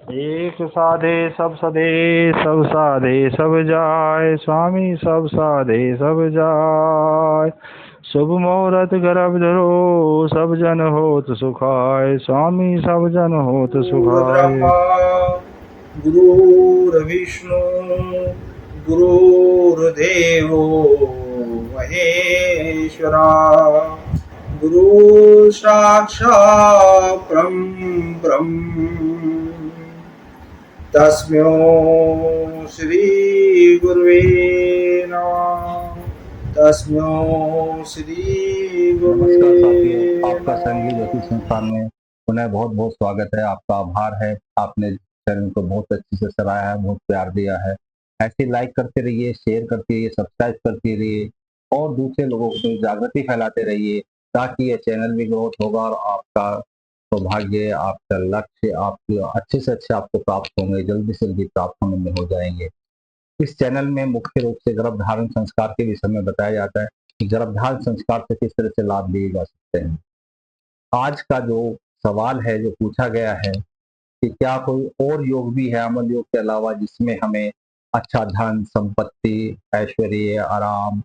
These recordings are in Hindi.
एक साधे सब सधे, सब साधे सब जाय, स्वामी सब साधे सब जाय। शुभ मुहूर्त गर्भ धरो, सब जन होत सुखाय, स्वामी सब जन होत सुखाय। गुरुर्ब्रह्मा गुरुर्विष्णु गुरुर्देवो महेश्वरा गुरु साक्षात् ब्रह्म तस्मै श्री गुरुवे नमः। तस्मै श्री गुरुवे नमस्कार साथियों, आपका संगीत ज्योतिष नमः। संस्थान में पुनः बहुत बहुत स्वागत है। आपका आभार है, आपने चैनल को बहुत अच्छे से सराहा है, बहुत प्यार दिया है। ऐसे लाइक करते रहिए, शेयर करते रहिए, सब्सक्राइब करते रहिए और दूसरे लोगों को जागृति फैलाते रहिए, ताकि ये चैनल भी ग्रोथ होगा और आपका सौभाग्य, आपका लक्ष्य, आपके अच्छे से अच्छे आपको प्राप्त होंगे, जल्दी से जल्दी प्राप्त होने में हो जाएंगे। इस चैनल में मुख्य रूप से गर्भ धारण संस्कार के विषय में बताया जाता है कि गर्भ धारण संस्कार से किस तरह से लाभ लिए जा सकते हैं। आज का जो सवाल है, जो पूछा गया है कि क्या कोई और योग भी है अमल योग के अलावा, जिसमें हमें अच्छा धन, संपत्ति, ऐश्वर्य, आराम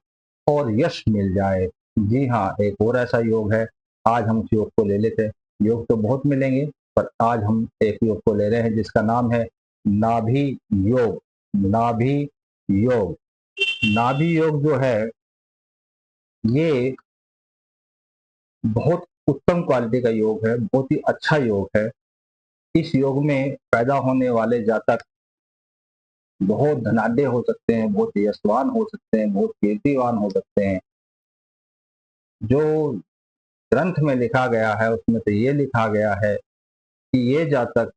और यश मिल जाए। जी हाँ, एक और ऐसा योग है। आज हम उस योग को ले लेते हैं। योग तो बहुत मिलेंगे, पर आज हम एक योग को ले रहे हैं जिसका नाम है नाभि योग। नाभि योग, नाभि योग जो है ये बहुत उत्तम क्वालिटी का योग है, बहुत ही अच्छा योग है। इस योग में पैदा होने वाले जातक बहुत धनाढ्य हो सकते हैं, बहुत यशवान हो सकते हैं, बहुत कीर्तिवान हो सकते हैं। जो ग्रंथ में लिखा गया है उसमें तो ये लिखा गया है कि ये जातक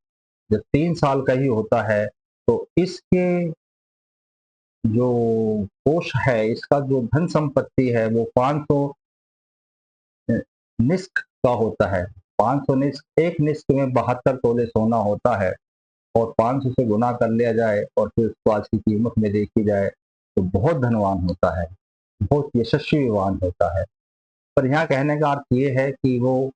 जब 3 साल का ही होता है तो इसके जो कोष है, इसका जो धन संपत्ति है वो 500 निष्क का होता है। 500 निष्क, एक निष्क में 72 तोले सोना होता है और 500 से गुना कर लिया जाए और फिर उसको आज की कीमत में देखी जाए तो बहुत धनवान होता है, बहुत यशस्वीवान होता है। पर यहाँ कहने का अर्थ ये है कि वो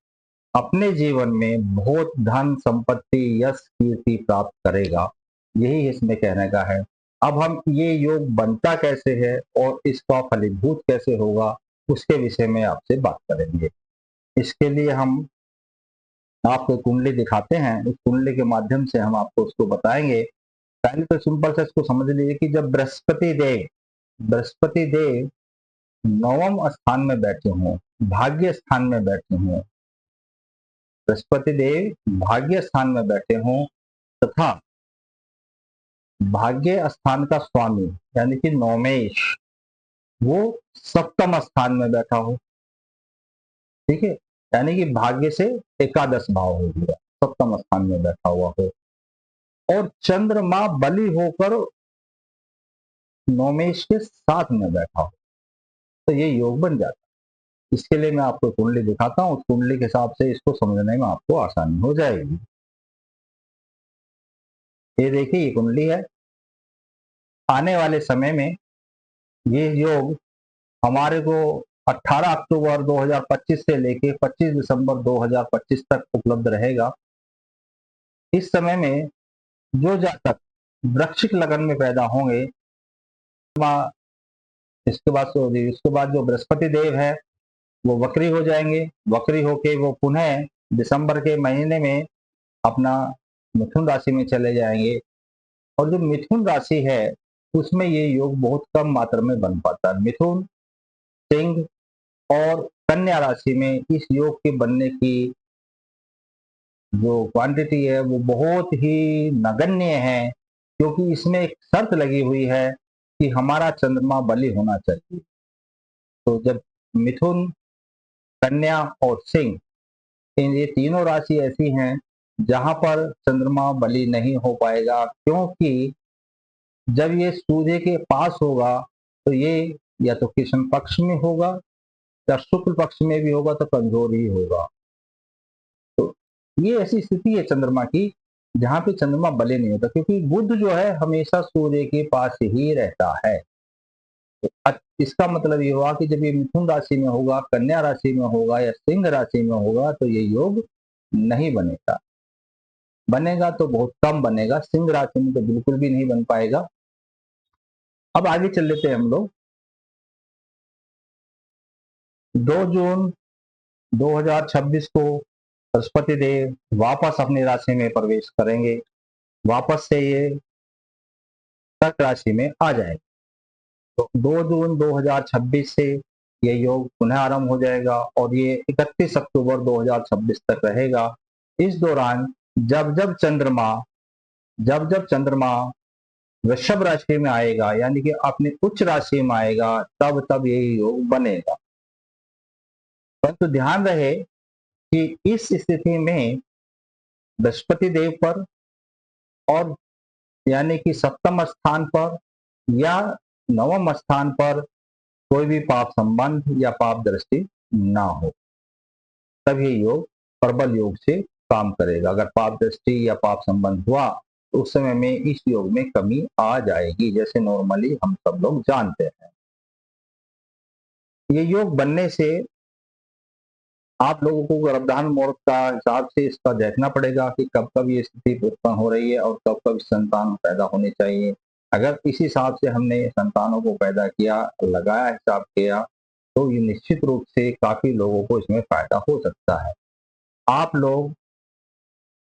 अपने जीवन में बहुत धन, संपत्ति, यश, कीर्ति प्राप्त करेगा। यही इसमें कहने का है। अब हम ये योग बनता कैसे है और इसका फलीभूत कैसे होगा, उसके विषय में आपसे बात करेंगे। इसके लिए हम आपको कुंडली दिखाते हैं। उस कुंडली के माध्यम से हम आपको उसको बताएंगे। पहले तो सिंपल से इसको समझ लीजिए कि जब बृहस्पति देव नवम स्थान में बैठे हों, भाग्य स्थान में बैठे हों, बृहस्पति देव भाग्य स्थान में बैठे हों तथा भाग्य स्थान का स्वामी यानी कि नौमेश वो सप्तम स्थान में बैठा हो। ठीक है, यानी कि भाग्य से एकादश भाव हो गया, सप्तम स्थान में बैठा हुआ हो और चंद्रमा बलि होकर नौमेश के साथ में बैठा हो तो ये योग बन जाता है। इसके लिए मैं आपको कुंडली दिखाता हूँ, उस कुंडली के हिसाब से इसको समझने में आपको आसानी हो जाएगी। ये देखिए, ये कुंडली है। आने वाले समय में ये योग हमारे को 18 अक्टूबर 2025 से लेके 25 दिसंबर 2025 तक उपलब्ध रहेगा। इस समय में जो जातक वृश्चिक लगन में पैदा होंगे, इसके बाद जो बृहस्पति देव है वो वक्री हो जाएंगे। वक्री होके वो पुनः दिसंबर के महीने में अपना मिथुन राशि में चले जाएंगे और जो मिथुन राशि है उसमें ये योग बहुत कम मात्रा में बन पाता है। मिथुन, सिंह और कन्या राशि में इस योग के बनने की जो क्वांटिटी है वो बहुत ही नगण्य है, क्योंकि इसमें एक शर्त लगी हुई है कि हमारा चंद्रमा बलि होना चाहिए। तो जब मिथुन, कन्या और सिंह, इन ये तीनों राशि ऐसी हैं जहां पर चंद्रमा बलि नहीं हो पाएगा, क्योंकि जब ये सूर्य के पास होगा तो ये या तो कृष्ण पक्ष में होगा या शुक्ल पक्ष में भी होगा तो कमजोर ही होगा। तो ये ऐसी स्थिति है चंद्रमा की जहां पे चंद्रमा बलि नहीं होता, क्योंकि बुध जो है हमेशा सूर्य के पास ही रहता है। तो इसका मतलब ये हुआ कि जब ये मिथुन राशि में होगा, कन्या राशि में होगा या सिंह राशि में होगा तो ये योग नहीं बनेगा। बनेगा तो बहुत कम बनेगा, सिंह राशि में तो बिल्कुल भी नहीं बन पाएगा। अब आगे चल लेते हैं हम लोग। 2 जून 2026 को बृहस्पति देव वापस अपनी राशि में प्रवेश करेंगे, वापस से ये कर्क राशि में आ जाएंगे। तो 2 जून 2026 से ये योग पुनः आरंभ हो जाएगा और ये 31 अक्टूबर 2026 तक रहेगा। इस दौरान जब जब चंद्रमा वृषभ राशि में आएगा, यानी कि अपनी उच्च राशि में आएगा, तब तब ये योग बनेगा। परंतु ध्यान रहे कि इस स्थिति में बृहस्पति देव पर और यानी कि सप्तम स्थान पर या नवम स्थान पर कोई भी पाप संबंध या पाप दृष्टि ना हो, तब ये योग प्रबल योग से काम करेगा। अगर पाप दृष्टि या पाप संबंध हुआ तो उस समय में इस योग में कमी आ जाएगी, जैसे नॉर्मली हम सब लोग जानते हैं। ये योग बनने से आप लोगों को गर्भधारण मुहूर्त का हिसाब से इसका देखना पड़ेगा कि कब कब ये स्थिति उत्पन्न हो रही है और कब कब संतान पैदा होने चाहिए। अगर इस हिसाब से हमने संतानों को पैदा किया, लगाया, हिसाब किया, तो ये निश्चित रूप से काफी लोगों को इसमें फायदा हो सकता है। आप लोग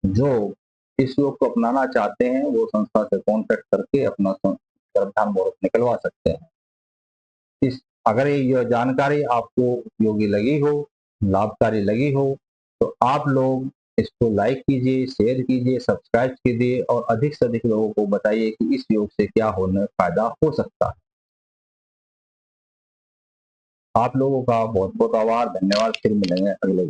जो इस योग को अपनाना चाहते हैं वो संस्था से कॉन्टेक्ट करके अपना गर्भधारण मुहूर्त निकलवा सकते हैं। अगर ये जानकारी आपको उपयोगी लगी हो, लाभकारी लगी हो, तो आप लोग इसको लाइक कीजिए, शेयर कीजिए, सब्सक्राइब कीजिए और अधिक से अधिक लोगों को बताइए कि इस योग से क्या होने फायदा हो सकता है। आप लोगों का बहुत बहुत आभार, धन्यवाद। फिर मिलेंगे अगले